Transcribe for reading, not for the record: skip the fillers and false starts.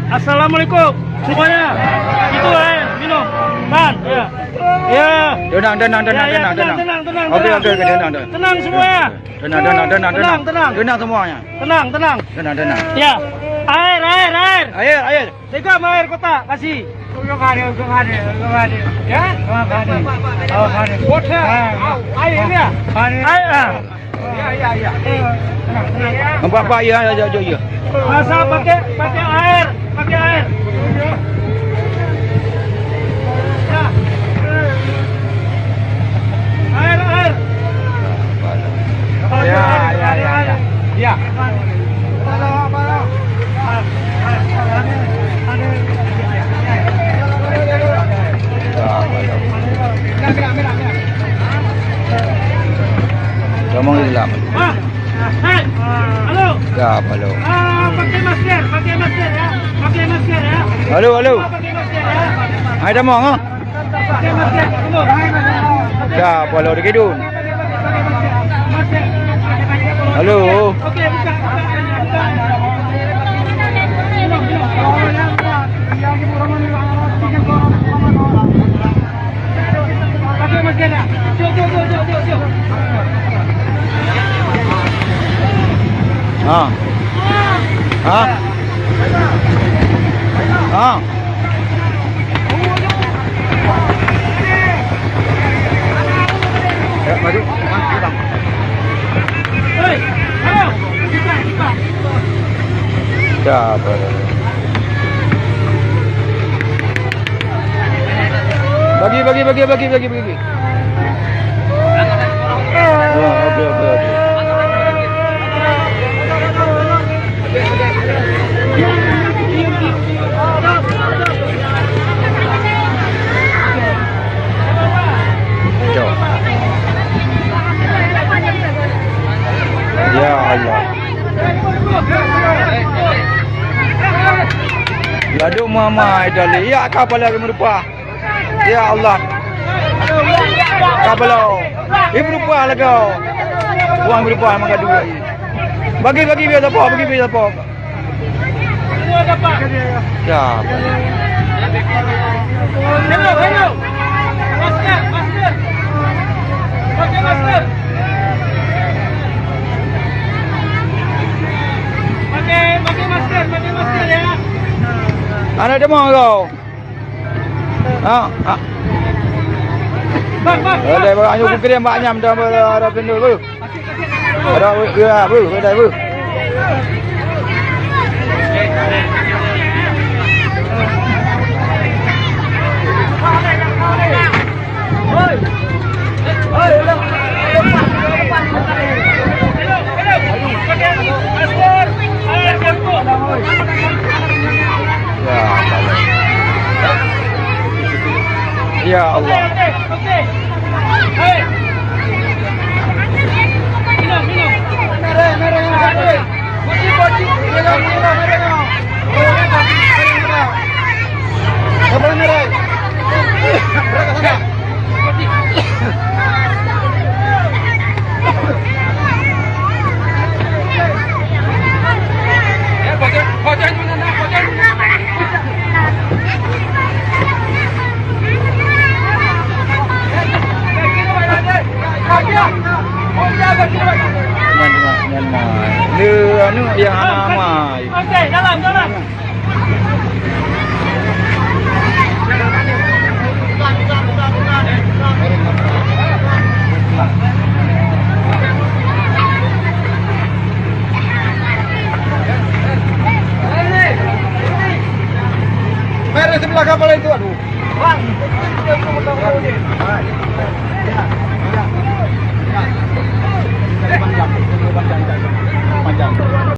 Assalamualaikum semuanya. Itu minum. Man, ya. Ya. Tenang. Tenang. Oke, tenang. Tenang semuanya. Tenang semuanya. Tenang. Tenang. Ya. Air. Air. Tiga air kota kasih. Ya. Air ya. Air. Ya. Apa ya. Masa pakai air. Air. Ya. Ngomong di dalam. Halo. Halo. Pakai masker ya. Halo. Pakai masker ya. Ada mau ngah? Pakai masker. Tunggu. Halo di kidun. Halo. Oke, buka. Pakai masker ya. Jom. Ya, maju. Hei, ayo. Buka. Siapa? Bagi. Oke. Ya Allah. Lalu mama idali. Ya kapal lagi merupa. Ya Allah. Kapal. Ibu merupa lagi. Uang merupa mangga dua. Bagi biasa po. Ya. Hello. Masker. Pakai masker. Pakai masker ya. Anak dia mau kau. Bang. Ada banyak buku dia banyak dah ada pendul bu. Ada ya bu, ada bu. Ya Allah. Okey. Hei. Minum. Merah. Bocil. Merah. Apa merah? Anu yang amai. Okey, dalam. Merah sebelah kapal itu, aduh. Bang,